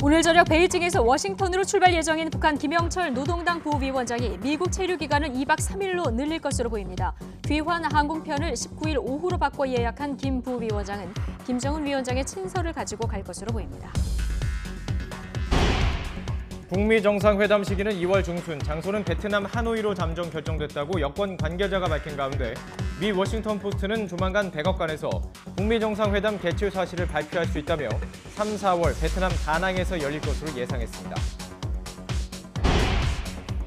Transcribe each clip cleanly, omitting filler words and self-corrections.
오늘 저녁 베이징에서 워싱턴으로 출발 예정인 북한 김영철 노동당 부위원장이 미국 체류 기간을 2박 3일로 늘릴 것으로 보입니다. 귀환 항공편을 19일 오후로 바꿔 예약한 김 부위원장은 김정은 위원장의 친서를 가지고 갈 것으로 보입니다. 북미 정상회담 시기는 2월 중순, 장소는 베트남 하노이로 잠정 결정됐다고 여권 관계자가 밝힌 가운데 미 워싱턴 포스트는 조만간 백악관에서 북미 정상회담 개최 사실을 발표할 수 있다며 3, 4월 베트남 다낭에서 열릴 것으로 예상했습니다.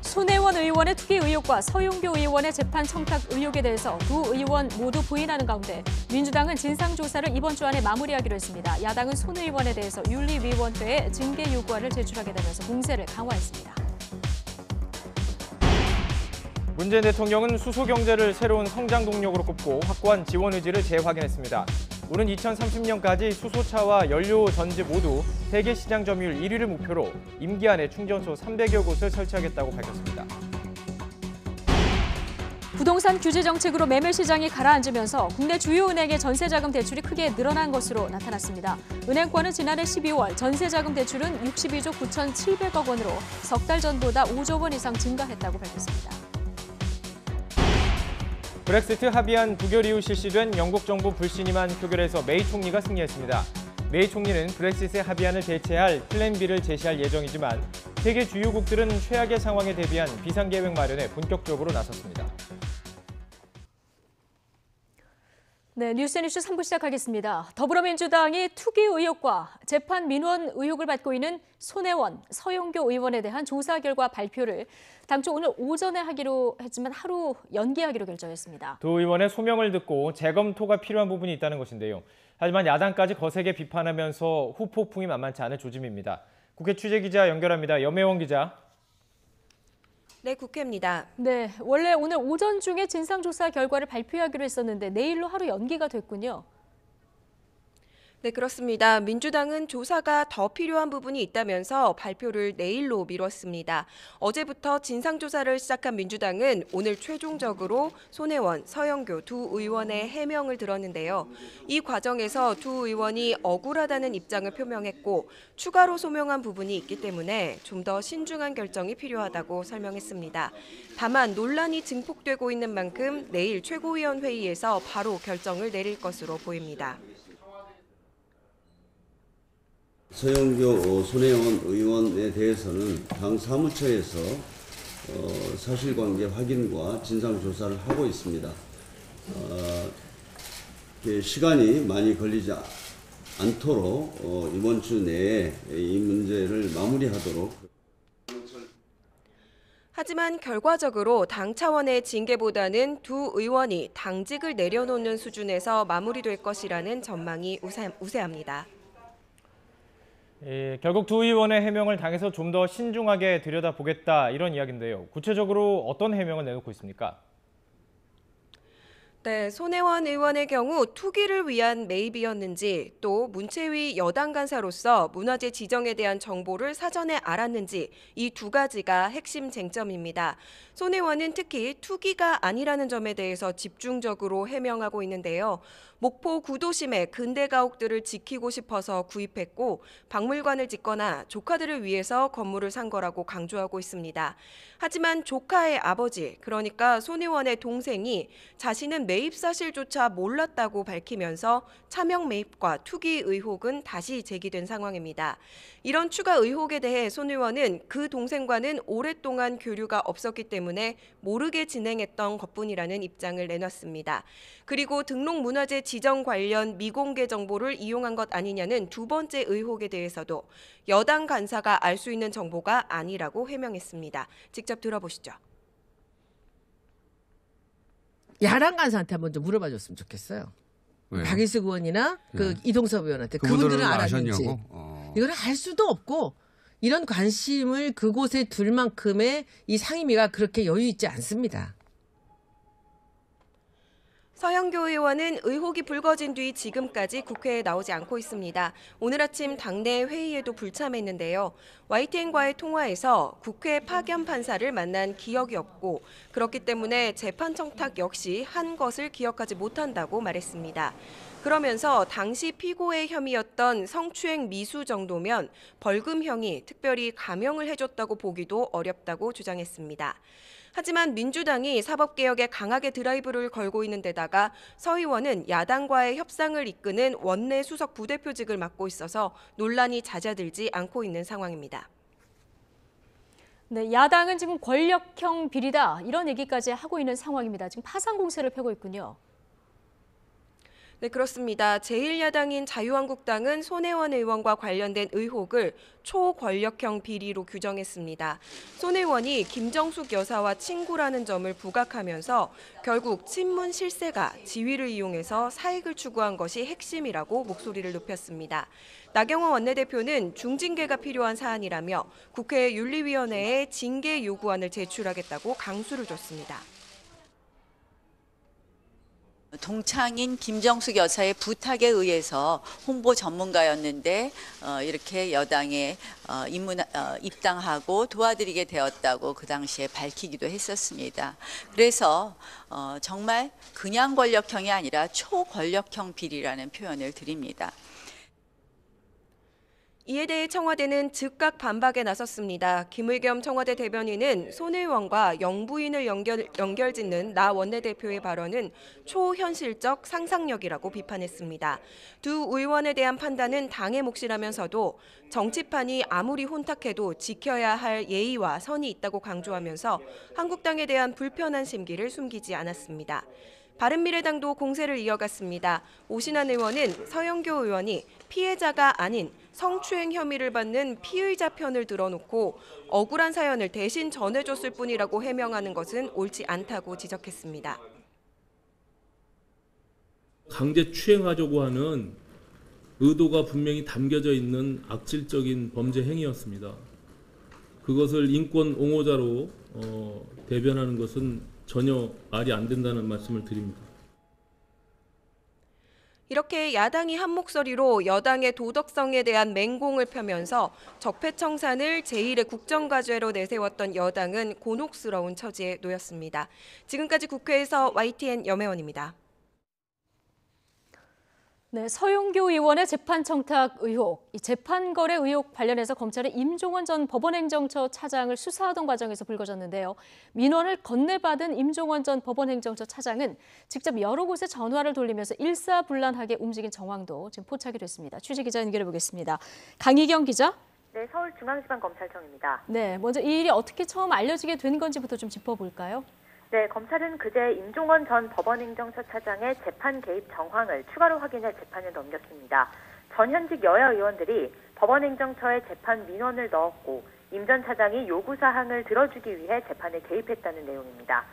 손혜원 의원의 투기 의혹과 서용교 의원의 재판 청탁 의혹에 대해서 두 의원 모두 부인하는 가운데 민주당은 진상조사를 이번 주 안에 마무리하기로 했습니다. 야당은 손 의원에 대해서 윤리위원회에 징계 요구안을 제출하게 되면서 공세를 강화했습니다. 문재인 대통령은 수소경제를 새로운 성장 동력으로 꼽고 확고한 지원 의지를 재확인했습니다. 오는 2030년까지 수소차와 연료 전지 모두 세계 시장 점유율 1위를 목표로 임기 안에 충전소 300여 곳을 설치하겠다고 밝혔습니다. 부동산 규제 정책으로 매매 시장이 가라앉으면서 국내 주요 은행의 전세자금 대출이 크게 늘어난 것으로 나타났습니다. 은행권은 지난해 12월 전세자금 대출은 62조 9,700억 원으로 석 달 전보다 5조 원 이상 증가했다고 밝혔습니다. 브렉시트 합의안 부결 이후 실시된 영국 정부 불신임안 표결에서 메이 총리가 승리했습니다. 메이 총리는 브렉시트 합의안을 대체할 플랜 B를 제시할 예정이지만 세계 주요국들은 최악의 상황에 대비한 비상계획 마련에 본격적으로 나섰습니다. 네, 뉴스앤이슈 3부 시작하겠습니다. 더불어민주당이 투기 의혹과 재판 민원 의혹을 받고 있는 손혜원, 서용교 의원에 대한 조사 결과 발표를 당초 오늘 오전에 하기로 했지만 하루 연기하기로 결정했습니다. 두 의원의 소명을 듣고 재검토가 필요한 부분이 있다는 것인데요. 하지만 야당까지 거세게 비판하면서 후폭풍이 만만치 않은 조짐입니다. 국회 취재기자 연결합니다. 염혜원 기자. 네, 국회입니다. 네, 원래 오늘 오전 중에 진상조사 결과를 발표하기로 했었는데 내일로 하루 연기가 됐군요. 네, 그렇습니다. 민주당은 조사가 더 필요한 부분이 있다면서 발표를 내일로 미뤘습니다. 어제부터 진상조사를 시작한 민주당은 오늘 최종적으로 손혜원, 서영교 두 의원의 해명을 들었는데요. 이 과정에서 두 의원이 억울하다는 입장을 표명했고 추가로 소명한 부분이 있기 때문에 좀 더 신중한 결정이 필요하다고 설명했습니다. 다만 논란이 증폭되고 있는 만큼 내일 최고위원 회의에서 바로 결정을 내릴 것으로 보입니다. 서영교, 손혜원 의원에 대해서는 당 사무처에서 사실관계 확인과 진상조사를 하고 있습니다. 시간이 많이 걸리지 않도록 이번 주 내에 이 문제를 마무리하도록. 하지만 결과적으로 당 차원의 징계보다는 두 의원이 당직을 내려놓는 수준에서 마무리될 것이라는 전망이 우세합니다. 결국 두 의원의 해명을 당에서 좀 더 신중하게 들여다보겠다 이런 이야기인데요. 구체적으로 어떤 해명을 내놓고 있습니까? 네, 손혜원 의원의 경우 투기를 위한 매입이었는지 또 문체위 여당 간사로서 문화재 지정에 대한 정보를 사전에 알았는지 이 두 가지가 핵심 쟁점입니다. 손 의원은 특히 투기가 아니라는 점에 대해서 집중적으로 해명하고 있는데요. 목포 구도심의 근대 가옥들을 지키고 싶어서 구입했고 박물관을 짓거나 조카들을 위해서 건물을 산 거라고 강조하고 있습니다. 하지만 조카의 아버지, 그러니까 손 의원의 동생이 자신은 매입 사실조차 몰랐다고 밝히면서 차명 매입과 투기 의혹은 다시 제기된 상황입니다. 이런 추가 의혹에 대해 손 의원은 그 동생과는 오랫동안 교류가 없었기 때문에 모르게 진행했던 것뿐이라는 입장을 내놨습니다. 그리고 등록문화재 지정 관련 미공개 정보를 이용한 것 아니냐는 두 번째 의혹에 대해서도 여당 간사가 알 수 있는 정보가 아니라고 해명했습니다. 직접 들어보시죠. 야당 간사한테 한번 좀 물어봐 줬으면 좋겠어요. 왜요? 박일숙 의원이나 그 이동섭 의원한테 그분들은 그분들은 알았는지. 이건 알 수도 없고 이런 관심을 그곳에 둘 만큼의 이 상임위가 그렇게 여유 있지 않습니다. 서영교 의원은 의혹이 불거진 뒤 지금까지 국회에 나오지 않고 있습니다. 오늘 아침 당내 회의에도 불참했는데요. YTN과의 통화에서 국회 파견 판사를 만난 기억이 없고 그렇기 때문에 재판 청탁 역시 한 것을 기억하지 못한다고 말했습니다. 그러면서 당시 피고의 혐의였던 성추행 미수 정도면 벌금형이 특별히 감형을 해줬다고 보기도 어렵다고 주장했습니다. 하지만 민주당이 사법개혁에 강하게 드라이브를 걸고 있는 데다가 서 의원은 야당과의 협상을 이끄는 원내 수석 부대표직을 맡고 있어서 논란이 잦아들지 않고 있는 상황입니다. 네, 야당은 지금 권력형 비리다 이런 얘기까지 하고 있는 상황입니다. 지금 파상 공세를 펴고 있군요. 네, 그렇습니다. 제1야당인 자유한국당은 손혜원 의원과 관련된 의혹을 초권력형 비리로 규정했습니다. 손 의원이 김정숙 여사와 친구라는 점을 부각하면서 결국 친문 실세가 지위를 이용해서 사익을 추구한 것이 핵심이라고 목소리를 높였습니다. 나경원 원내대표는 중징계가 필요한 사안이라며 국회 윤리위원회에 징계 요구안을 제출하겠다고 강수를 줬습니다. 동창인 김정숙 여사의 부탁에 의해서 홍보 전문가였는데 이렇게 여당에 입당하고 도와드리게 되었다고 그 당시에 밝히기도 했었습니다. 그래서 정말 그냥 권력형이 아니라 초권력형 비리라는 표현을 드립니다. 이에 대해 청와대는 즉각 반박에 나섰습니다. 김의겸 청와대 대변인은 손 의원과 영부인을 연결짓는 나 원내대표의 발언은 초현실적 상상력이라고 비판했습니다. 두 의원에 대한 판단은 당의 몫이라면서도 정치판이 아무리 혼탁해도 지켜야 할 예의와 선이 있다고 강조하면서 한국당에 대한 불편한 심기를 숨기지 않았습니다. 바른미래당도 공세를 이어갔습니다. 오신환 의원은 서영교 의원이 피해자가 아닌 성추행 혐의를 받는 피의자 편을 들어놓고 억울한 사연을 대신 전해줬을 뿐이라고 해명하는 것은 옳지 않다고 지적했습니다. 강제 추행하려고 하는 의도가 분명히 담겨져 있는 악질적인 범죄 행위였습니다. 그것을 인권 옹호자로 대변하는 것은 전혀 말이 안 된다는 말씀을 드립니다. 이렇게 야당이 한 목소리로 여당의 도덕성에 대한 맹공을 펴면서 적폐청산을 제1의 국정과제로 내세웠던 여당은 곤혹스러운 처지에 놓였습니다. 지금까지 국회에서 YTN 염혜원입니다. 네, 서용교 의원의 재판 청탁 의혹, 이 재판 거래 의혹 관련해서 검찰이 임종원 전 법원행정처 차장을 수사하던 과정에서 불거졌는데요. 민원을 건네받은 임종원 전 법원행정처 차장은 직접 여러 곳에 전화를 돌리면서 일사불란하게 움직인 정황도 지금 포착이 됐습니다. 취재 기자 연결해 보겠습니다. 강희경 기자. 네, 서울중앙지방검찰청입니다. 네, 먼저 이 일이 어떻게 처음 알려지게 된 건지부터 좀 짚어볼까요? 네, 검찰은 그제 임종원 전 법원행정처 차장의 재판 개입 정황을 추가로 확인해 재판에 넘겼습니다. 전현직 여야 의원들이 법원행정처에 재판 민원을 넣었고 임 전 차장이 요구사항을 들어주기 위해 재판에 개입했다는 내용입니다.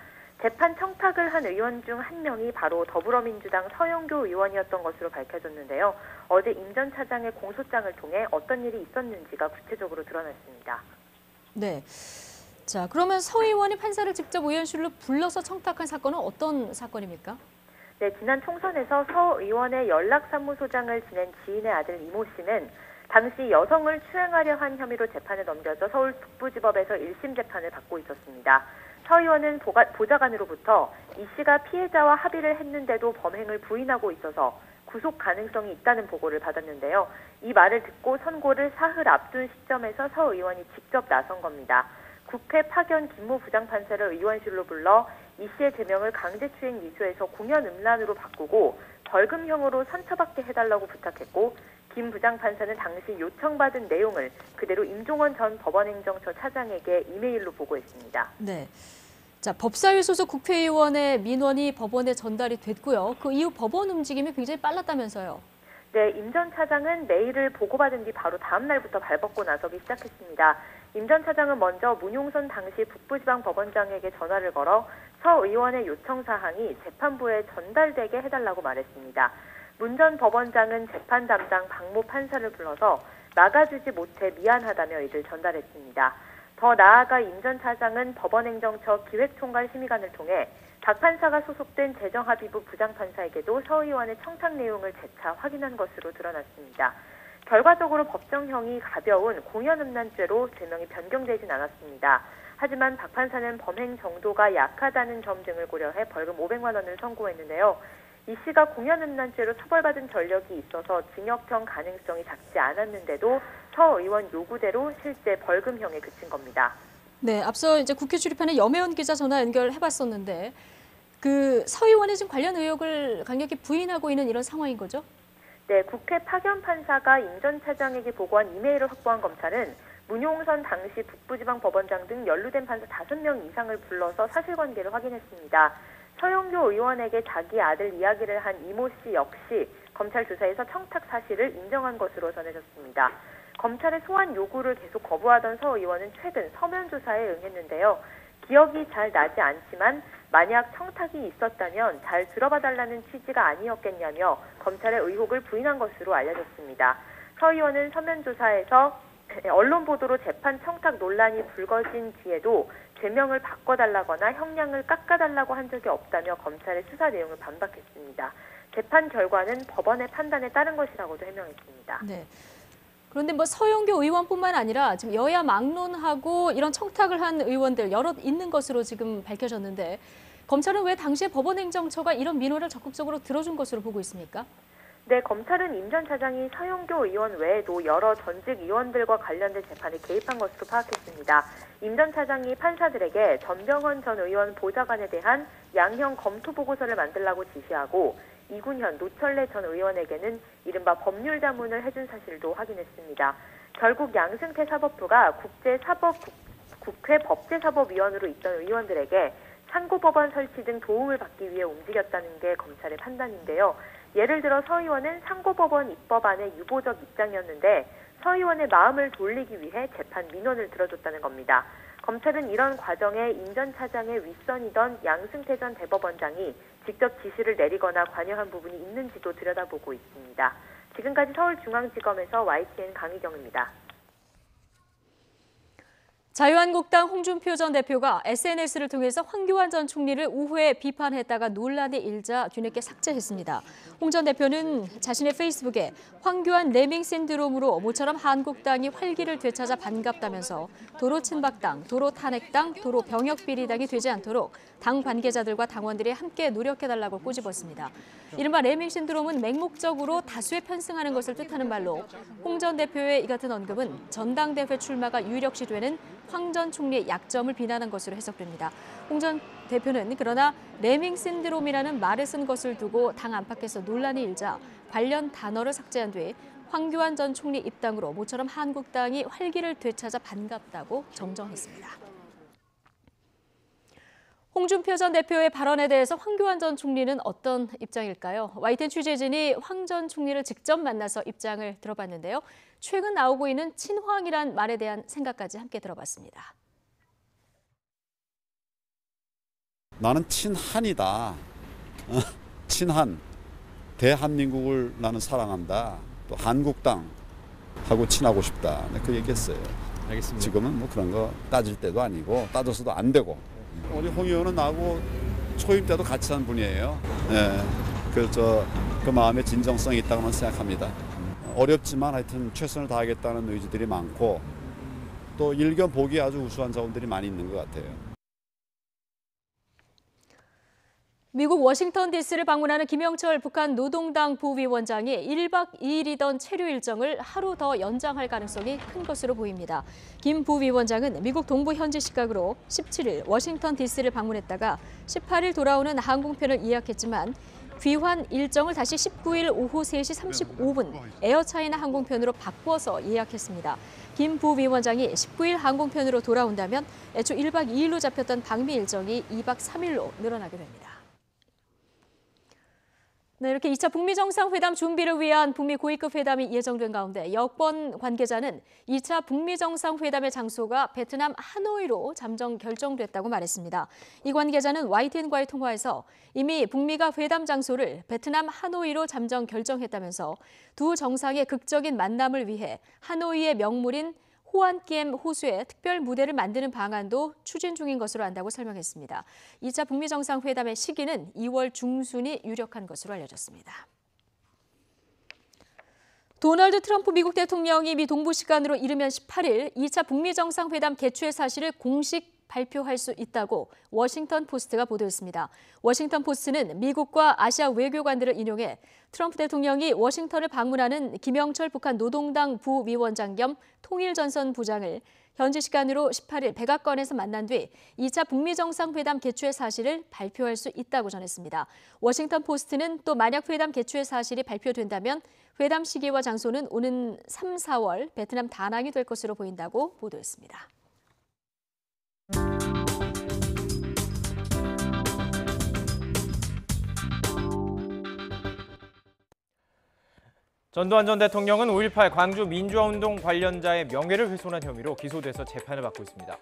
재판 청탁을 한 의원 중 한 명이 바로 더불어민주당 서영교 의원이었던 것으로 밝혀졌는데요. 어제 임 전 차장의 공소장을 통해 어떤 일이 있었는지가 구체적으로 드러났습니다. 네. 자, 그러면 서 의원이 판사를 직접 의원실로 불러서 청탁한 사건은 어떤 사건입니까? 네, 지난 총선에서 서 의원의 연락사무소장을 지낸 지인의 아들 이모 씨는 당시 여성을 추행하려 한 혐의로 재판에 넘겨져 서울 북부지법에서 1심 재판을 받고 있었습니다. 서 의원은 보좌관으로부터 이 씨가 피해자와 합의를 했는데도 범행을 부인하고 있어서 구속 가능성이 있다는 보고를 받았는데요. 이 말을 듣고 선고를 사흘 앞둔 시점에서 서 의원이 직접 나선 겁니다. 국회 파견 김모 부장판사를 의원실로 불러 이 씨의 제명을 강제추행 미수에서 공연 음란으로 바꾸고 벌금형으로 선처받게 해달라고 부탁했고 김 부장판사는 당시 요청받은 내용을 그대로 임종원 전 법원행정처 차장에게 이메일로 보고했습니다. 네. 자, 법사위 소속 국회의원의 민원이 법원에 전달이 됐고요. 그 이후 법원 움직임이 굉장히 빨랐다면서요. 네, 임 전 차장은 메일을 보고받은 뒤 바로 다음 날부터 발벗고 나서기 시작했습니다. 임 전 차장은 먼저 문용선 당시 북부지방법원장에게 전화를 걸어 서 의원의 요청사항이 재판부에 전달되게 해달라고 말했습니다. 문 전 법원장은 재판 담당 박모 판사를 불러서 나가주지 못해 미안하다며 이를 전달했습니다. 더 나아가 임 전 차장은 법원행정처 기획총괄 심의관을 통해 박 판사가 소속된 재정합의부 부장판사에게도 서 의원의 청탁 내용을 재차 확인한 것으로 드러났습니다. 결과적으로 법정형이 가벼운 공연음란죄로 죄명이 변경되진 않았습니다. 하지만 박 판사는 범행 정도가 약하다는 점 등을 고려해 벌금 500만 원을 선고했는데요. 이 씨가 공연음란죄로 처벌받은 전력이 있어서 징역형 가능성이 작지 않았는데도 서 의원 요구대로 실제 벌금형에 그친 겁니다. 네, 앞서 이제 국회 출입하는 염혜원 기자 전화 연결해봤었는데 서 의원이 지금 관련 의혹을 강력히 부인하고 있는 이런 상황인 거죠? 네, 국회 파견 판사가 임 전 차장에게 보고한 이메일을 확보한 검찰은 문용선 당시 북부지방법원장 등 연루된 판사 5명 이상을 불러서 사실관계를 확인했습니다. 서영교 의원에게 자기 아들 이야기를 한 이모 씨 역시 검찰 조사에서 청탁 사실을 인정한 것으로 전해졌습니다. 검찰의 소환 요구를 계속 거부하던 서 의원은 최근 서면 조사에 응했는데요. 기억이 잘 나지 않지만 만약 청탁이 있었다면 잘 들어봐달라는 취지가 아니었겠냐며 검찰의 의혹을 부인한 것으로 알려졌습니다. 서 의원은 서면 조사에서 언론 보도로 재판 청탁 논란이 불거진 뒤에도 죄명을 바꿔달라거나 형량을 깎아달라고 한 적이 없다며 검찰의 수사 내용을 반박했습니다. 재판 결과는 법원의 판단에 따른 것이라고도 해명했습니다. 네. 그런데 서영교 의원뿐만 아니라 지금 여야 막론하고 이런 청탁을 한 의원들 여럿 있는 것으로 지금 밝혀졌는데 검찰은 왜 당시에 법원행정처가 이런 민원을 적극적으로 들어준 것으로 보고 있습니까? 네, 검찰은 임 전 차장이 서영교 의원 외에도 여러 전직 의원들과 관련된 재판에 개입한 것으로 파악했습니다. 임 전 차장이 판사들에게 전병헌 전 의원 보좌관에 대한 양형 검토 보고서를 만들라고 지시하고 이군현, 노철래 전 의원에게는 이른바 법률 자문을 해준 사실도 확인했습니다. 결국 양승태 사법부가 국회 법제사법위원으로 있던 의원들에게 상고법원 설치 등 도움을 받기 위해 움직였다는 게 검찰의 판단인데요. 예를 들어 서 의원은 상고법원 입법안의 유보적 입장이었는데 서 의원의 마음을 돌리기 위해 재판 민원을 들어줬다는 겁니다. 검찰은 이런 과정에 임 전 차장의 윗선이던 양승태 전 대법원장이 직접 지시를 내리거나 관여한 부분이 있는지도 들여다보고 있습니다. 지금까지 서울중앙지검에서 YTN 강희경입니다. 자유한국당 홍준표 전 대표가 SNS를 통해서 황교안 전 총리를 우회 비판했다가 논란이 일자 뒤늦게 삭제했습니다. 홍 전 대표는 자신의 페이스북에 황교안 레밍 신드롬으로 모처럼 한국당이 활기를 되찾아 반갑다면서 도로 친박당, 도로 탄핵당, 도로 병역비리당이 되지 않도록 당 관계자들과 당원들이 함께 노력해달라고 꼬집었습니다. 이른바 레밍 신드롬은 맹목적으로 다수에 편승하는 것을 뜻하는 말로 홍 전 대표의 이 같은 언급은 전당대회 출마가 유력시되는 황 전 총리의 약점을 비난한 것으로 해석됩니다. 홍 전 대표는 그러나 레밍 신드롬이라는 말을 쓴 것을 두고 당 안팎에서 논란이 일자 관련 단어를 삭제한 뒤 황교안 전 총리 입당으로 모처럼 한국당이 활기를 되찾아 반갑다고 정정했습니다. 홍준표 전 대표의 발언에 대해서 황교안 전 총리는 어떤 입장일까요? YTN 취재진이 황 전 총리를 직접 만나서 입장을 들어봤는데요. 최근 나오고 있는 친황이란 말에 대한 생각까지 함께 들어봤습니다. 나는 친한이다. 친한. 대한민국을 나는 사랑한다. 또 한국당하고 친하고 싶다. 그 얘기했어요. 알겠습니다. 지금은 뭐 그런 거 따질 때도 아니고 따져서도 안 되고. 우리 홍 의원은 나하고 초임 때도 같이 한 분이에요. 네. 그 마음에 진정성이 있다고만 생각합니다. 어렵지만 하여튼 최선을 다하겠다는 의지들이 많고 또 일견 보기에 아주 우수한 자원들이 많이 있는 것 같아요. 미국 워싱턴 DC를 방문하는 김영철 북한 노동당 부위원장이 1박 2일이던 체류 일정을 하루 더 연장할 가능성이 큰 것으로 보입니다. 김 부위원장은 미국 동부 현지 시각으로 17일 워싱턴 DC를 방문했다가 18일 돌아오는 항공편을 예약했지만 귀환 일정을 다시 19일 오후 3시 35분 에어차이나 항공편으로 바꿔서 예약했습니다. 김 부위원장이 19일 항공편으로 돌아온다면 애초 1박 2일로 잡혔던 방미 일정이 2박 3일로 늘어나게 됩니다. 네, 이렇게 2차 북미 정상회담 준비를 위한 북미 고위급 회담이 예정된 가운데 여권 관계자는 2차 북미 정상회담의 장소가 베트남 하노이로 잠정 결정됐다고 말했습니다. 이 관계자는 YTN과의 통화에서 이미 북미가 회담 장소를 베트남 하노이로 잠정 결정했다면서 두 정상의 극적인 만남을 위해 하노이의 명물인 호안kiem 호수에 특별 무대를 만드는 방안도 추진 중인 것으로 안다고 설명했습니다. 2차 북미 정상회담의 시기는 2월 중순이 유력한 것으로 알려졌습니다. 도널드 트럼프 미국 대통령이 미 동부 시간으로 이르면 18일 2차 북미 정상회담 개최 사실을 공식 발표할 수 있다고 워싱턴 포스트가 보도했습니다. 워싱턴 포스트는 미국과 아시아 외교관들을 인용해 트럼프 대통령이 워싱턴을 방문하는 김영철 북한 노동당 부위원장 겸 통일전선 부장을 현지 시간으로 18일 백악관에서 만난 뒤 2차 북미 정상회담 개최 사실을 발표할 수 있다고 전했습니다. 워싱턴 포스트는 또 만약 회담 개최 사실이 발표된다면 회담 시기와 장소는 오는 3, 4월 베트남 다낭이 될 것으로 보인다고 보도했습니다. 전두환 전 대통령은 5.18 광주 민주화운동 관련자의 명예를 훼손한 혐의로 기소돼서 재판을 받고 있습니다.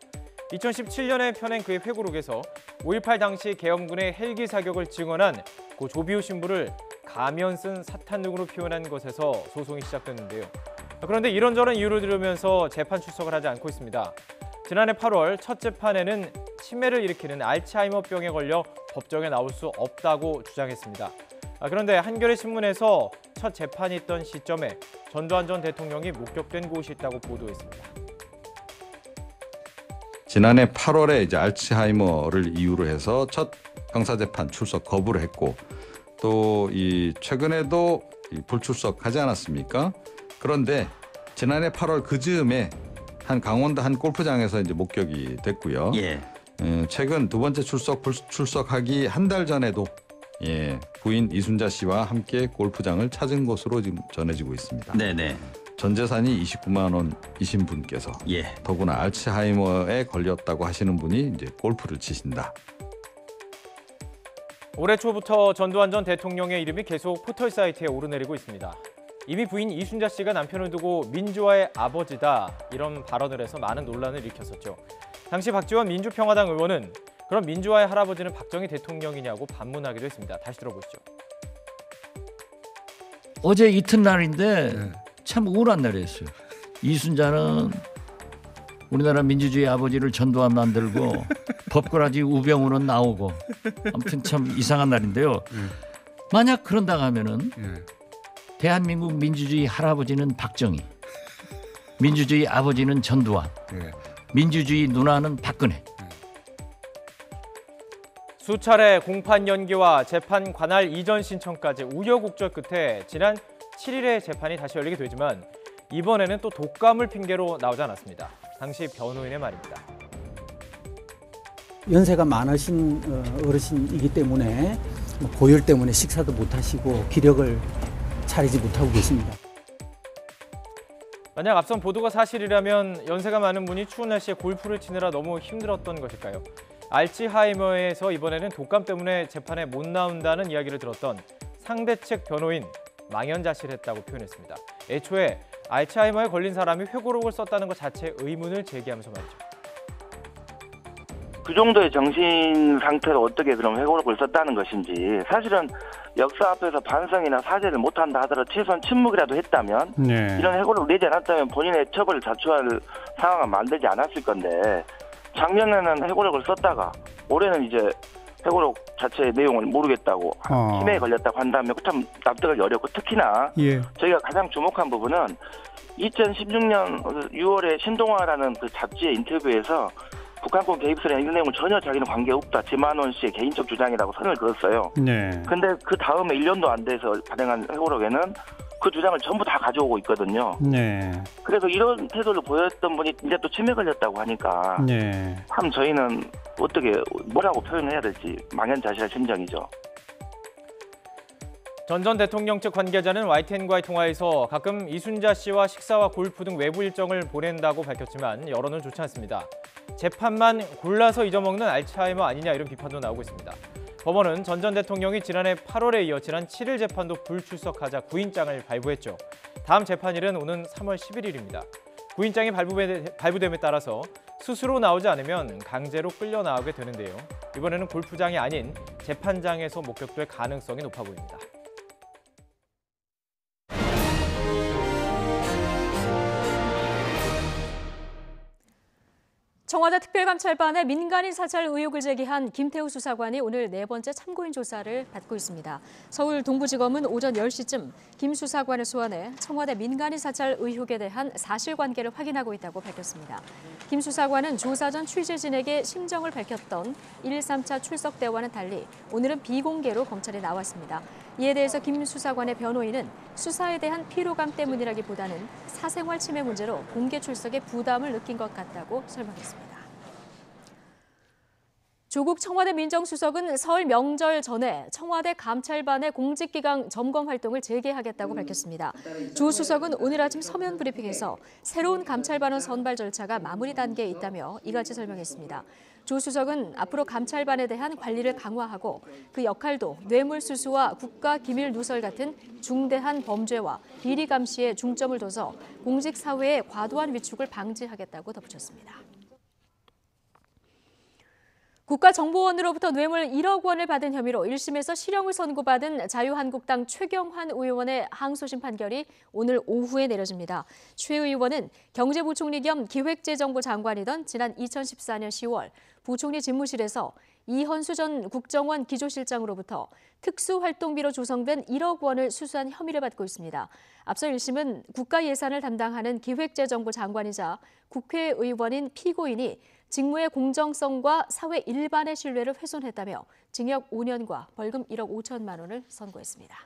2017년에 펴낸 그의 회고록에서 5.18 당시 계엄군의 헬기 사격을 증언한 고 조비오 신부를 가면 쓴 사탄 등으로 표현한 것에서 소송이 시작됐는데요. 그런데 이런저런 이유를 들으면서 재판 출석을 하지 않고 있습니다. 지난해 8월 첫 재판에는 치매를 일으키는 알츠하이머병에 걸려 법정에 나올 수 없다고 주장했습니다. 그런데 한겨레 신문에서 첫 재판이 있던 시점에 전두환 전 대통령이 목격된 곳이 있다고 보도했습니다. 지난해 8월에 이제 알츠하이머를 이유로 해서 첫 형사재판 출석 거부를 했고 또 이 최근에도 불출석하지 않았습니까? 그런데 지난해 8월 그 즈음에 한 강원도 한 골프장에서 이제 목격이 됐고요. 최근 두 번째 불출석하기 한 달 전에도 부인 이순자 씨와 함께 골프장을 찾은 것으로 지금 전해지고 있습니다. 네네. 전 재산이 29만 원이신 분께서 더구나 알츠하이머에 걸렸다고 하시는 분이 이제 골프를 치신다. 올해 초부터 전두환 전 대통령의 이름이 계속 포털 사이트에 오르내리고 있습니다. 이미 부인 이순자 씨가 남편을 두고 민주화의 아버지다 이런 발언을 해서 많은 논란을 일으켰었죠. 당시 박지원 민주평화당 의원은 그럼 민주화의 할아버지는 박정희 대통령이냐고 반문하기도 했습니다. 다시 들어보시죠. 어제 이튿날인데 참 우울한 날이었어요. 이순자는 우리나라 민주주의 아버지를 전두환 만들고 법꾸라지 우병우는 나오고 아무튼 참 이상한 날인데요. 만약 그런다고 하면은 대한민국 민주주의 할아버지는 박정희, 민주주의 아버지는 전두환, 민주주의 누나는 박근혜. 수차례 공판 연기와 재판 관할 이전 신청까지 우여곡절 끝에 지난 7일에 재판이 다시 열리게 되지만 이번에는 또 독감을 핑계로 나오지 않았습니다. 당시 변호인의 말입니다. 연세가 많으신 어르신이기 때문에 고열 때문에 식사도 못하시고 기력을 차리지 못하고 계십니다. 만약 앞선 보도가 사실이라면 연세가 많은 분이 추운 날씨에 골프를 치느라 너무 힘들었던 것일까요? 알츠하이머에서 이번에는 독감 때문에 재판에 못 나온다는 이야기를 들었던 상대 측 변호인 망연자실했다고 표현했습니다. 애초에 알츠하이머에 걸린 사람이 회고록을 썼다는 것 자체에 의문을 제기하면서 말이죠. 그 정도의 정신 상태로 어떻게 그럼 회고록을 썼다는 것인지 사실은 역사 앞에서 반성이나 사죄를 못한다 하더라도 최소한 침묵이라도 했다면 이런 회고록을 내지 않았다면 본인의 처벌을 자초할 상황을 만들지 않았을 건데 작년에는 회고록을 썼다가 올해는 이제 회고록 자체의 내용을 모르겠다고 치매에 걸렸다고 한다면 참 납득을 어렵고 특히나 저희가 가장 주목한 부분은 2016년 6월에 신동아라는 그 잡지의 인터뷰에서 북한군 개입설에 이런 내용은 전혀 자기는 관계없다. 지만원 씨의 개인적 주장이라고 선을 그었어요. 근데 그 다음에 1년도 안 돼서 발행한 회고록에는 그 주장을 전부 다 가져오고 있거든요. 그래서 이런 태도를 보였던 분이 이제 또 치매 걸렸다고 하니까 참 저희는 어떻게 뭐라고 표현해야 될지 망연자실한 심정이죠. 전 대통령 측 관계자는 YTN과의 통화에서 가끔 이순자 씨와 식사와 골프 등 외부 일정을 보낸다고 밝혔지만 여론은 좋지 않습니다. 재판만 골라서 잊어먹는 알츠하이머 아니냐 이런 비판도 나오고 있습니다. 법원은 전 대통령이 지난해 8월에 이어 지난 7일 재판도 불출석하자 구인장을 발부했죠. 다음 재판일은 오는 3월 11일입니다. 구인장이 발부됨에 따라서 스스로 나오지 않으면 강제로 끌려 나오게 되는데요. 이번에는 골프장이 아닌 재판장에서 목격될 가능성이 높아 보입니다. 청와대 특별감찰반에 민간인 사찰 의혹을 제기한 김태우 수사관이 오늘 네 번째 참고인 조사를 받고 있습니다. 서울 동부지검은 오전 10시쯤 김 수사관을 소환해 청와대 민간인 사찰 의혹에 대한 사실관계를 확인하고 있다고 밝혔습니다. 김 수사관은 조사 전 취재진에게 심정을 밝혔던 1, 3차 출석 때와는 달리 오늘은 비공개로 검찰에 나왔습니다. 이에 대해서 김 수사관의 변호인은 수사에 대한 피로감 때문이라기보다는 사생활 침해 문제로 공개 출석에 부담을 느낀 것 같다고 설명했습니다. 조국 청와대 민정수석은 설 명절 전에 청와대 감찰반의 공직기강 점검 활동을 재개하겠다고 밝혔습니다. 조 수석은 오늘 아침 서면 브리핑에서 새로운 감찰반원 선발 절차가 마무리 단계에 있다며 이같이 설명했습니다. 조 수석은 앞으로 감찰반에 대한 관리를 강화하고 그 역할도 뇌물수수와 국가기밀 누설 같은 중대한 범죄와 비리 감시에 중점을 둬서 공직사회의 과도한 위축을 방지하겠다고 덧붙였습니다. 국가정보원으로부터 뇌물 1억 원을 받은 혐의로 1심에서 실형을 선고받은 자유한국당 최경환 의원의 항소심 판결이 오늘 오후에 내려집니다. 최 의원은 경제부총리 겸 기획재정부 장관이던 지난 2014년 10월 부총리 집무실에서 이현수 전 국정원 기조실장으로부터 특수활동비로 조성된 1억 원을 수수한 혐의를 받고 있습니다. 앞서 1심은 국가예산을 담당하는 기획재정부 장관이자 국회의원인 피고인이 직무의 공정성과 사회 일반의 신뢰를 훼손했다며 징역 5년과 벌금 1억 5천만 원을 선고했습니다.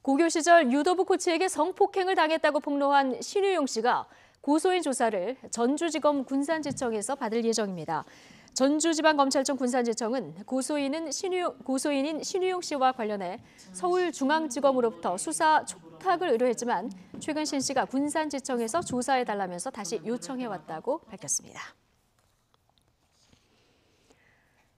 고교 시절 유도부 코치에게 성폭행을 당했다고 폭로한 신유용 씨가 고소인 조사를 전주지검 군산지청에서 받을 예정입니다. 전주지방검찰청 군산지청은 고소인인 신유용 씨와 관련해 서울중앙지검으로부터 수사 촉탁을 의뢰했지만 최근 신 씨가 군산지청에서 조사해달라면서 다시 요청해왔다고 밝혔습니다.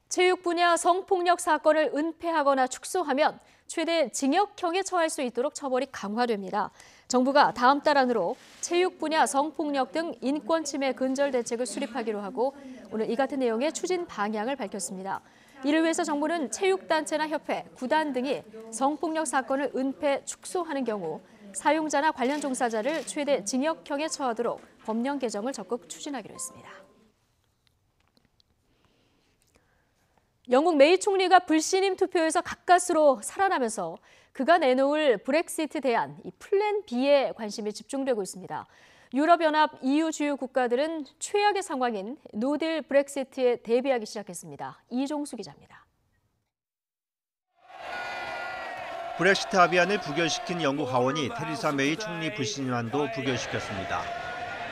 체육 분야 성폭력 사건을 은폐하거나 축소하면 최대 징역형에 처할 수 있도록 처벌이 강화됩니다. 정부가 다음 달 안으로 체육 분야 성폭력 등 인권 침해 근절 대책을 수립하기로 하고 오늘 이 같은 내용의 추진 방향을 밝혔습니다. 이를 위해서 정부는 체육단체나 협회, 구단 등이 성폭력 사건을 은폐, 축소하는 경우 사용자나 관련 종사자를 최대 징역형에 처하도록 법령 개정을 적극 추진하기로 했습니다. 영국 메이 총리가 불신임 투표에서 가까스로 살아나면서 그가 내놓을 브렉시트 대안, 이 플랜 B에 관심이 집중되고 있습니다. 유럽연합 EU 주요 국가들은 최악의 상황인 노딜 브렉시트에 대비하기 시작했습니다. 이종수 기자입니다. 브렉시트 합의안을 부결시킨 영국 하원이 테리사 메이 총리 불신임안도 부결시켰습니다.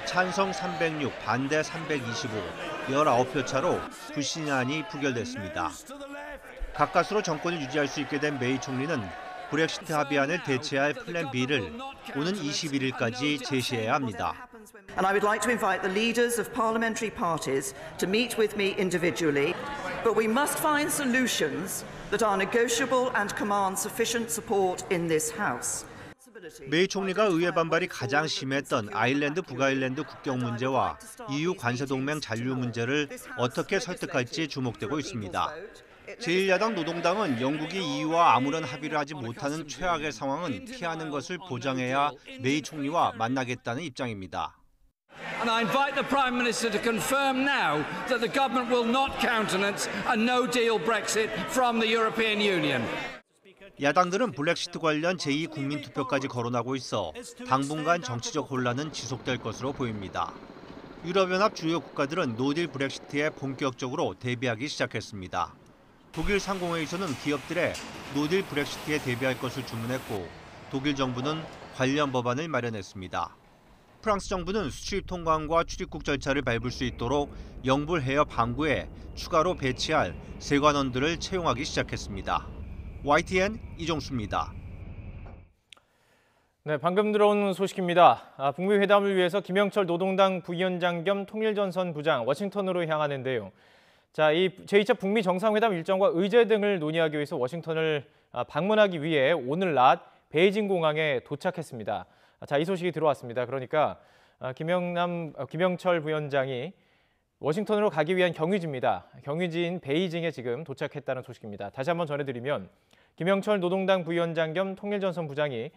찬성 306, 반대 325, 19표 차로 불신임안이 부결됐습니다. 가까스로 정권을 유지할 수 있게 된 메이 총리는 브렉시트 합의안을 대체할 플랜 B를 오는 21일까지 제시해야 합니다. And I would like to invite the leaders of parliamentary parties to meet with me individually, but we must find solutions that are negotiable and command sufficient support in this House. 메이 총리가 의회 반발이 가장 심했던 아일랜드 북아일랜드 국경 문제와 EU 관세동맹 잔류 문제를 어떻게 설득할지 주목되고 있습니다. 제1야당 노동당은 영국이 EU와 아무런 합의를 하지 못하는 최악의 상황은 피하는 것을 보장해야 메이 총리와 만나겠다는 입장입니다. And I invite the Prime Minister to confirm now that the government will not countenance a no-deal Brexit from the European Union. 야당들은 브렉시트 관련 제2국민투표까지 거론하고 있어 당분간 정치적 혼란은 지속될 것으로 보입니다. 유럽연합 주요 국가들은 노딜 브렉시트에 본격적으로 대비하기 시작했습니다. 독일 상공회의소는 기업들의 노딜 브렉시트에 대비할 것을 주문했고 독일 정부는 관련 법안을 마련했습니다. 프랑스 정부는 수출 통관과 출입국 절차를 밟을 수 있도록 영불 해협 항구에 추가로 배치할 세관원들을 채용하기 시작했습니다. YTN 이종수입니다. 네, 방금 들어온 소식입니다. 북미 회담을 위해서 김영철 노동당 부위원장 겸 통일전선 부장 워싱턴으로 향하는데요. 자, 이 제2차 북미 정상회담 일정과 의제 등을 논의하기 위해서 워싱턴을 방문하기 위해 오늘 낮 베이징 공항에 도착했습니다. 자, 이 소식이 들어왔습니다. 그러니까 김영철 부위원장이 워싱턴으로 가기 위한 경유지입니다. 경유지인 베이징에 지금 도착했다는 소식입니다. 다시 한번 전해드리면 김영철 노동당 부위원장 겸 통일전선 부장이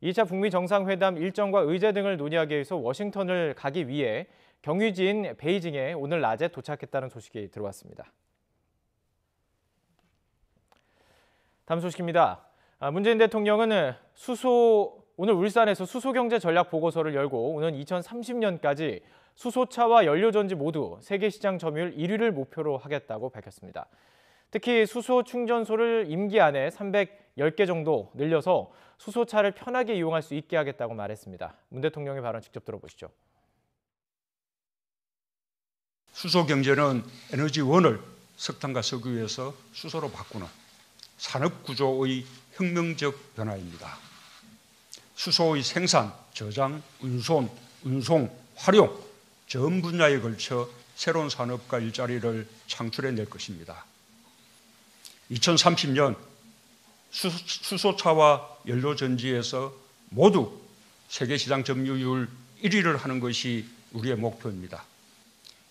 2차 북미 정상회담 일정과 의제 등을 논의하기 위해서 워싱턴을 가기 위해 경유지인 베이징에 오늘 낮에 도착했다는 소식이 들어왔습니다. 다음 소식입니다. 문재인 대통령은 오늘 울산에서 수소경제 전략 보고서를 열고 오는 2030년까지 수소차와 연료전지 모두 세계시장 점유율 1위를 목표로 하겠다고 밝혔습니다. 특히 수소 충전소를 임기 안에 310개 정도 늘려서 수소차를 편하게 이용할 수 있게 하겠다고 말했습니다. 문 대통령의 발언 직접 들어보시죠. 수소 경제는 에너지원을 석탄과 석유에서 수소로 바꾸는 산업 구조의 혁명적 변화입니다. 수소의 생산, 저장, 운송, 활용 전 분야에 걸쳐 새로운 산업과 일자리를 창출해낼 것입니다. 2030년 수소차와 연료전지에서 모두 세계시장 점유율 1위를 하는 것이 우리의 목표입니다.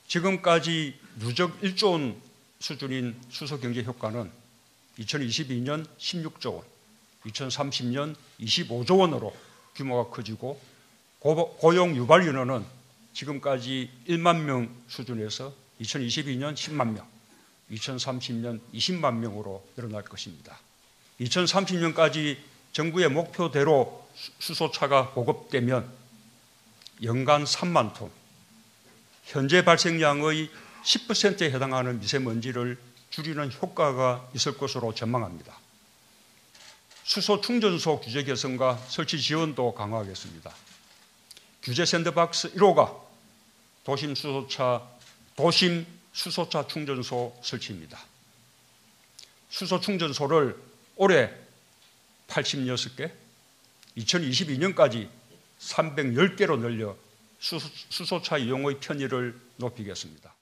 지금까지 누적 1조 원 수준인 수소경제 효과는 2022년 16조 원, 2030년 25조 원으로 규모가 커지고 고용 유발 인원은 지금까지 1만 명 수준에서 2022년 10만 명, 2030년 20만 명으로 늘어날 것입니다. 2030년까지 정부의 목표대로 수소차가 보급되면 연간 3만 톤, 현재 발생량의 10%에 해당하는 미세먼지를 줄이는 효과가 있을 것으로 전망합니다. 수소 충전소 규제 개선과 설치 지원도 강화하겠습니다. 규제 샌드박스 1호가 도심 수소차 충전소 설치입니다. 수소 충전소를 올해 86개, 2022년까지 310개로 늘려 수소차 이용의 편의를 높이겠습니다.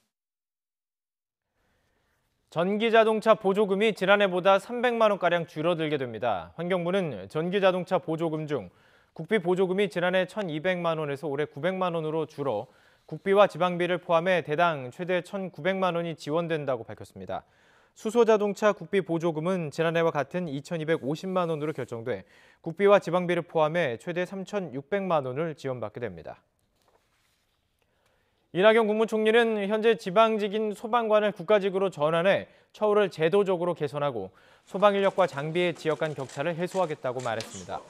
전기자동차 보조금이 지난해보다 300만 원가량 줄어들게 됩니다. 환경부는 전기자동차 보조금 중 국비 보조금이 지난해 1,200만 원에서 올해 900만 원으로 줄어 국비와 지방비를 포함해 대당 최대 1,900만 원이 지원된다고 밝혔습니다. 수소자동차 국비 보조금은 지난해와 같은 2,250만 원으로 결정돼 국비와 지방비를 포함해 최대 3,600만 원을 지원받게 됩니다. 이낙연 국무총리는 현재 지방직인 소방관을 국가직으로 전환해 처우를 제도적으로 개선하고 소방 인력과 장비의 지역 간 격차를 해소하겠다고 말했습니다.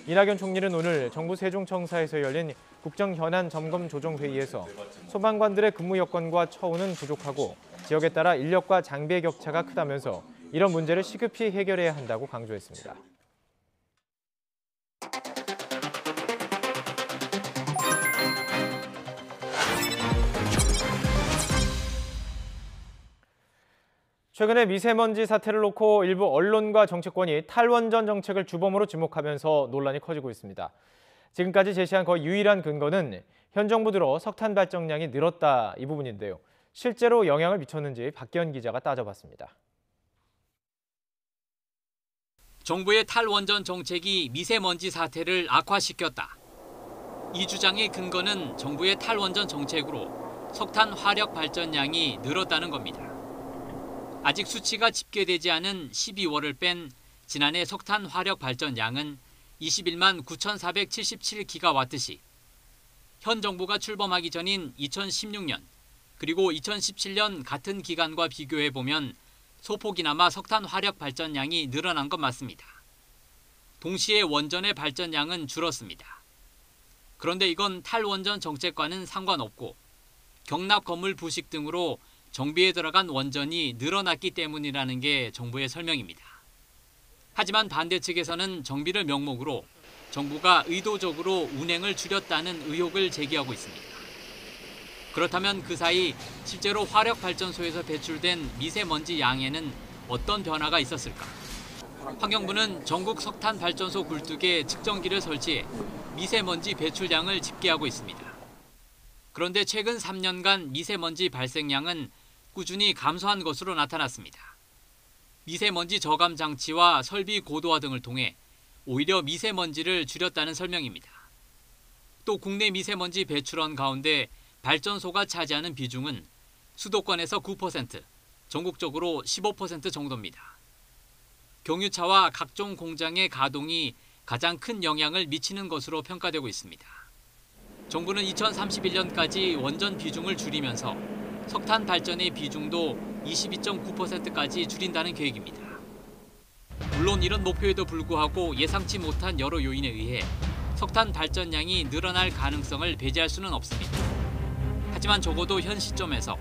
이낙연 총리는 오늘 정부 세종청사에서 열린 국정현안 점검 조정회의에서 소방관들의 근무 여건과 처우는 부족하고 지역에 따라 인력과 장비의 격차가 크다면서 이런 문제를 시급히 해결해야 한다고 강조했습니다. 최근에 미세먼지 사태를 놓고 일부 언론과 정치권이 탈원전 정책을 주범으로 지목하면서 논란이 커지고 있습니다. 지금까지 제시한 거의 유일한 근거는 현 정부 들어 석탄 발전량이 늘었다 이 부분인데요. 실제로 영향을 미쳤는지 박기현 기자가 따져봤습니다. 정부의 탈원전 정책이 미세먼지 사태를 악화시켰다. 이 주장의 근거는 정부의 탈원전 정책으로 석탄 화력 발전량이 늘었다는 겁니다. 아직 수치가 집계되지 않은 12월을 뺀 지난해 석탄 화력 발전량은 21만 9,477기가와트시, 현 정부가 출범하기 전인 2016년 그리고 2017년 같은 기간과 비교해보면 소폭이나마 석탄 화력 발전량이 늘어난 건 맞습니다. 동시에 원전의 발전량은 줄었습니다. 그런데 이건 탈원전 정책과는 상관없고 경납 건물 부식 등으로 정비에 들어간 원전이 늘어났기 때문이라는 게 정부의 설명입니다. 하지만 반대 측에서는 정비를 명목으로 정부가 의도적으로 운행을 줄였다는 의혹을 제기하고 있습니다. 그렇다면 그 사이 실제로 화력발전소에서 배출된 미세먼지 양에는 어떤 변화가 있었을까? 환경부는 전국 석탄 발전소 굴뚝에 측정기를 설치해 미세먼지 배출량을 집계하고 있습니다. 그런데 최근 3년간 미세먼지 발생량은 꾸준히 감소한 것으로 나타났습니다. 미세먼지 저감 장치와 설비 고도화 등을 통해 오히려 미세먼지를 줄였다는 설명입니다. 또 국내 미세먼지 배출원 가운데 발전소가 차지하는 비중은 수도권에서 9%, 전국적으로 15% 정도입니다. 경유차와 각종 공장의 가동이 가장 큰 영향을 미치는 것으로 평가되고 있습니다. 정부는 2031년까지 원전 비중을 줄이면서 석탄 발전의 비중도 22.9%까지 줄인다는 계획입니다. 물론 이런 목표에도 불구하고 예상치 못한 여러 요인에 의해 석탄 발전량이 늘어날 가능성을 배제할 수는 없습니다. 하지만 적어도 현 시점에서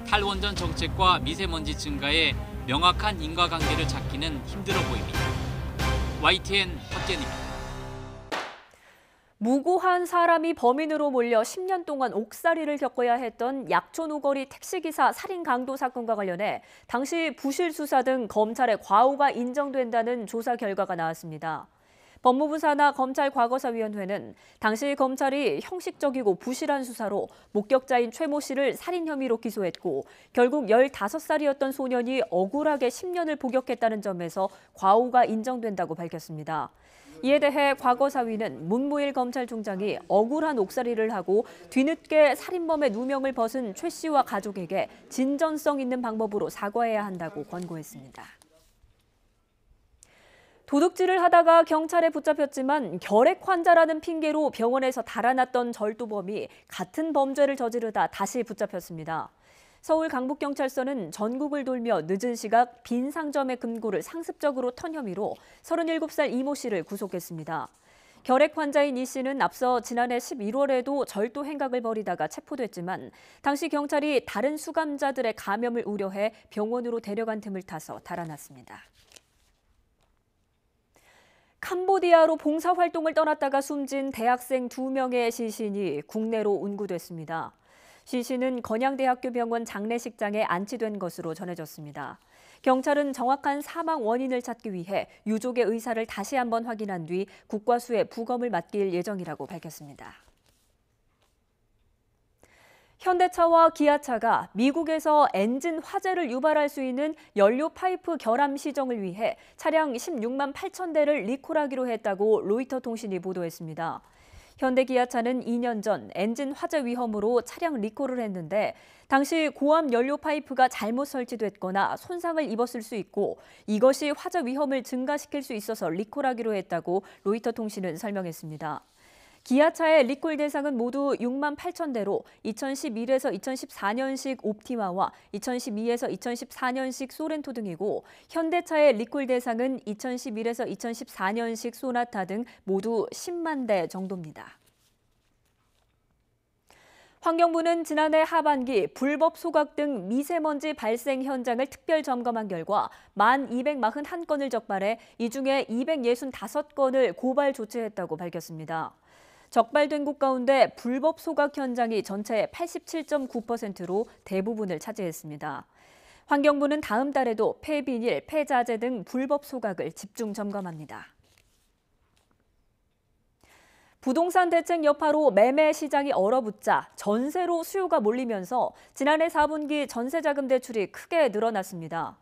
탈원전 정책과 미세먼지 증가에 명확한 인과관계를 찾기는 힘들어 보입니다. YTN 박재현입니다. 무고한 사람이 범인으로 몰려 10년 동안 옥살이를 겪어야 했던 약촌 우거리 택시기사 살인 강도 사건과 관련해 당시 부실 수사 등 검찰의 과오가 인정된다는 조사 결과가 나왔습니다. 법무부 산하 검찰 과거사위원회는 당시 검찰이 형식적이고 부실한 수사로 목격자인 최 모 씨를 살인 혐의로 기소했고 결국 15살이었던 소년이 억울하게 10년을 복역했다는 점에서 과오가 인정된다고 밝혔습니다. 이에 대해 과거사위는 문무일 검찰총장이 억울한 옥살이를 하고 뒤늦게 살인범의 누명을 벗은 최 씨와 가족에게 진전성 있는 방법으로 사과해야 한다고 권고했습니다. 도둑질을 하다가 경찰에 붙잡혔지만 결핵 환자라는 핑계로 병원에서 달아났던 절도범이 같은 범죄를 저지르다 다시 붙잡혔습니다. 서울 강북경찰서는 전국을 돌며 늦은 시각 빈 상점의 금고를 상습적으로 턴 혐의로 37살 이 모 씨를 구속했습니다. 결핵 환자인 이 씨는 앞서 지난해 11월에도 절도 행각을 벌이다가 체포됐지만 당시 경찰이 다른 수감자들의 감염을 우려해 병원으로 데려간 틈을 타서 달아났습니다. 캄보디아로 봉사활동을 떠났다가 숨진 대학생 2명의 시신이 국내로 운구됐습니다. 시신은 건양대학교 병원 장례식장에 안치된 것으로 전해졌습니다. 경찰은 정확한 사망 원인을 찾기 위해 유족의 의사를 다시 한번 확인한 뒤 국과수에 부검을 맡길 예정이라고 밝혔습니다. 현대차와 기아차가 미국에서 엔진 화재를 유발할 수 있는 연료 파이프 결함 시정을 위해 차량 16만 8천 대를 리콜하기로 했다고 로이터 통신이 보도했습니다. 현대기아차는 2년 전 엔진 화재 위험으로 차량 리콜을 했는데 당시 고압 연료 파이프가 잘못 설치됐거나 손상을 입었을 수 있고 이것이 화재 위험을 증가시킬 수 있어서 리콜하기로 했다고 로이터 통신은 설명했습니다. 기아차의 리콜 대상은 모두 6만 8천 대로 2011에서 2014년식 옵티마와 2012에서 2014년식 소렌토 등이고 현대차의 리콜 대상은 2011에서 2014년식 소나타 등 모두 10만 대 정도입니다. 환경부는 지난해 하반기 불법 소각 등 미세먼지 발생 현장을 특별 점검한 결과 1,241건을 적발해 이 중에 265건을 고발 조치했다고 밝혔습니다. 적발된 곳 가운데 불법 소각 현장이 전체의 87.9%로 대부분을 차지했습니다. 환경부는 다음 달에도 폐비닐, 폐자재 등 불법 소각을 집중 점검합니다. 부동산 대책 여파로 매매 시장이 얼어붙자 전세로 수요가 몰리면서 지난해 4분기 전세자금 대출이 크게 늘어났습니다.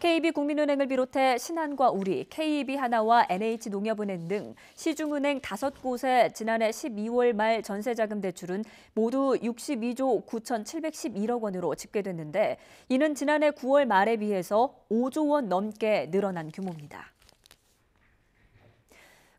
KB국민은행을 비롯해 신한과 우리, KEB하나와 NH농협은행 등 시중은행 5곳의 지난해 12월 말 전세자금 대출은 모두 62조 9,711억 원으로 집계됐는데 이는 지난해 9월 말에 비해서 5조 원 넘게 늘어난 규모입니다.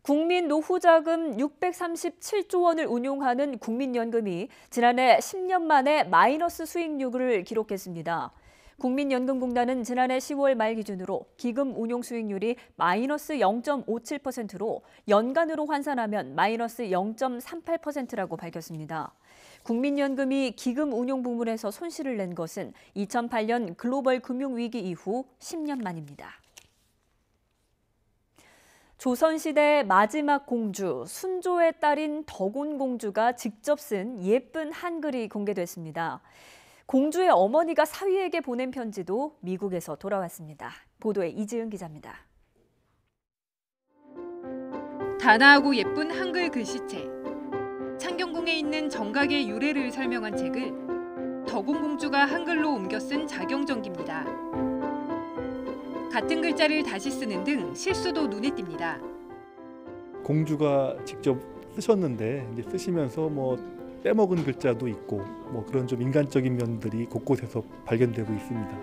국민노후자금 637조 원을 운용하는 국민연금이 지난해 10년 만에 마이너스 수익률을 기록했습니다. 국민연금공단은 지난해 10월 말 기준으로 기금 운용 수익률이 마이너스 0.57%로 연간으로 환산하면 마이너스 0.38%라고 밝혔습니다. 국민연금이 기금 운용 부문에서 손실을 낸 것은 2008년 글로벌 금융위기 이후 10년 만입니다. 조선시대의 마지막 공주, 순조의 딸인 덕온공주가 직접 쓴 예쁜 한글이 공개됐습니다. 공주의 어머니가 사위에게 보낸 편지도 미국에서 돌아왔습니다. 보도에 이지은 기자입니다. 단아하고 예쁜 한글 글씨체. 창경궁에 있는 정각의 유래를 설명한 책을 덕온공주가 한글로 옮겨 쓴 자경전기입니다. 같은 글자를 다시 쓰는 등 실수도 눈에 띕니다. 공주가 직접 쓰셨는데 이제 쓰시면서 빼먹은 글자도 있고 그런 좀 인간적인 면들이 곳곳에서 발견되고 있습니다.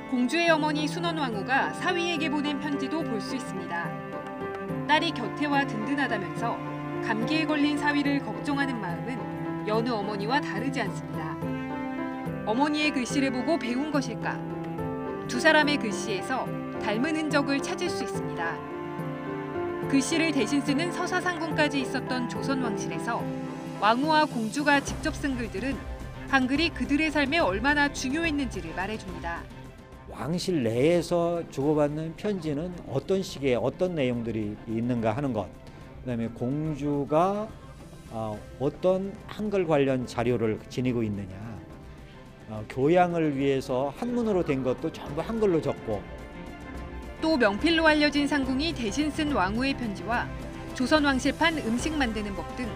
공주의 어머니 순원왕후가 사위에게 보낸 편지도 볼 수 있습니다. 딸이 곁에 와 든든하다면서 감기에 걸린 사위를 걱정하는 마음은 여느 어머니와 다르지 않습니다. 어머니의 글씨를 보고 배운 것일까? 두 사람의 글씨에서 닮은 흔적을 찾을 수 있습니다. 글씨를 대신 쓰는 서사상궁까지 있었던 조선 왕실에서 왕후와 공주가 직접 쓴 글들은 한글이 그들의 삶에 얼마나 중요했는지를 말해줍니다. 왕실 내에서 주고받는 편지는 어떤 식의 어떤 내용들이 있는가 하는 것, 그다음에 공주가 어떤 한글 관련 자료를 지니고 있느냐, 교양을 위해서 한문으로 된 것도 전부 한글로 적고, 또 명필로 알려진 상궁이 대신 쓴 왕후의 편지와 조선 왕실판 음식 만드는 법 등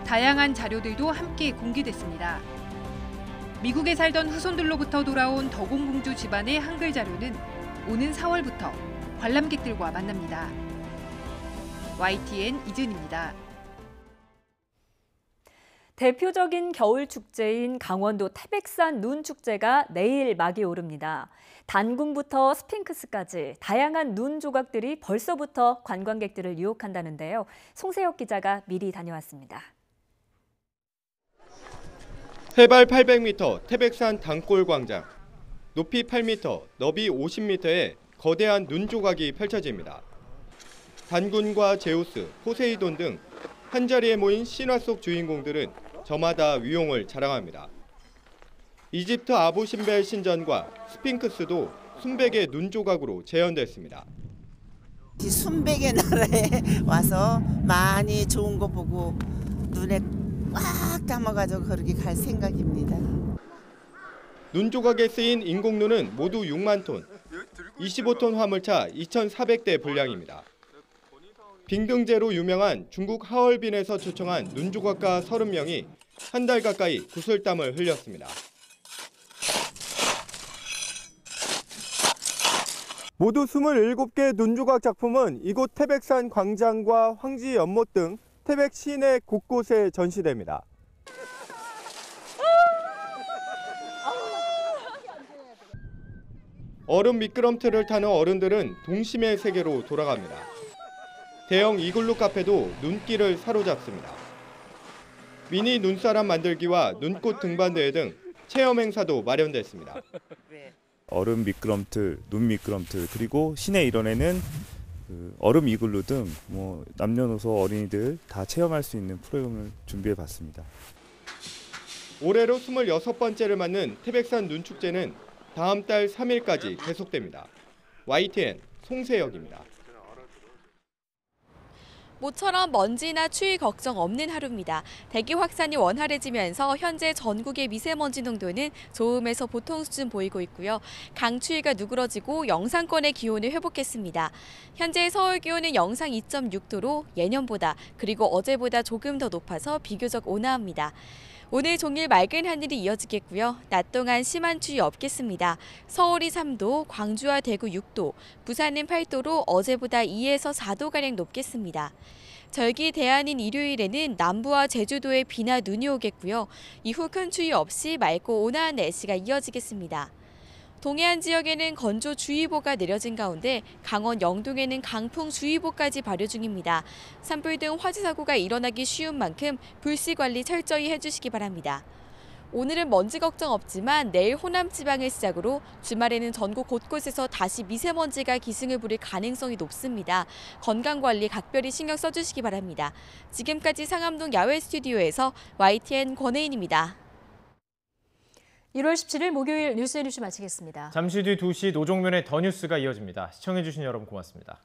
다양한 자료들도 함께 공개됐습니다. 미국에 살던 후손들로부터 돌아온 덕옹공주 집안의 한글 자료는 오는 4월부터 관람객들과 만납니다. YTN 이진입니다. 대표적인 겨울 축제인 강원도 태백산 눈 축제가 내일 막이 오릅니다. 단군부터 스핑크스까지 다양한 눈 조각들이 벌써부터 관광객들을 유혹한다는데요. 송세혁 기자가 미리 다녀왔습니다. 해발 800m 태백산 단골광장. 높이 8m, 너비 50m의 거대한 눈 조각이 펼쳐집니다. 단군과 제우스, 포세이돈 등 한자리에 모인 신화 속 주인공들은 저마다 위용을 자랑합니다. 이집트 아부신벨 신전과 스핑크스도 순백의 눈 조각으로 재현됐습니다. 순백의 나라에 와서 많이 좋은 거 보고 눈에 꽉 감아가지고 그렇게 갈 생각입니다. 눈 조각에 쓰인 인공눈은 모두 6만 톤, 25톤 화물차 2,400대 분량입니다. 빙등제로 유명한 중국 하얼빈에서 초청한 눈 조각가 30명이 한 달 가까이 구슬땀을 흘렸습니다. 모두 27개 눈 조각 작품은 이곳 태백산 광장과 황지 연못 등 태백 시내 곳곳에 전시됩니다. 얼음 미끄럼틀을 타는 어른들은 동심의 세계로 돌아갑니다. 대형 이글루 카페도 눈길을 사로잡습니다. 미니 눈사람 만들기와 눈꽃 등반대회 등 체험 행사도 마련됐습니다. 얼음 미끄럼틀, 눈 미끄럼틀, 그리고 시내 일원에는 얼음 이글루 등 남녀노소 어린이들 다 체험할 수 있는 프로그램을 준비해봤습니다. 올해로 26번째를 맞는 태백산 눈축제는 다음 달 3일까지 계속됩니다. YTN 송세혁입니다. 모처럼 먼지나 추위 걱정 없는 하루입니다. 대기 확산이 원활해지면서 현재 전국의 미세먼지 농도는 좋음에서 보통 수준 보이고 있고요. 강추위가 누그러지고 영상권의 기온을 회복했습니다. 현재 서울 기온은 영상 2.6도로 예년보다 그리고 어제보다 조금 더 높아서 비교적 온화합니다. 오늘 종일 맑은 하늘이 이어지겠고요. 낮 동안 심한 추위 없겠습니다. 서울이 3도, 광주와 대구 6도, 부산은 8도로 어제보다 2에서 4도가량 높겠습니다. 절기 대안인 일요일에는 남부와 제주도에 비나 눈이 오겠고요. 이후 큰 추위 없이 맑고 온화한 날씨가 이어지겠습니다. 동해안 지역에는 건조주의보가 내려진 가운데 강원 영동에는 강풍주의보까지 발효 중입니다. 산불 등 화재 사고가 일어나기 쉬운 만큼 불씨 관리 철저히 해주시기 바랍니다. 오늘은 먼지 걱정 없지만 내일 호남 지방을 시작으로 주말에는 전국 곳곳에서 다시 미세먼지가 기승을 부릴 가능성이 높습니다. 건강관리 각별히 신경 써주시기 바랍니다. 지금까지 상암동 야외 스튜디오에서 YTN 권혜인입니다. 1월 17일 목요일 뉴스앤이슈 마치겠습니다. 잠시 뒤 2시 노종면의 더 뉴스가 이어집니다. 시청해주신 여러분 고맙습니다.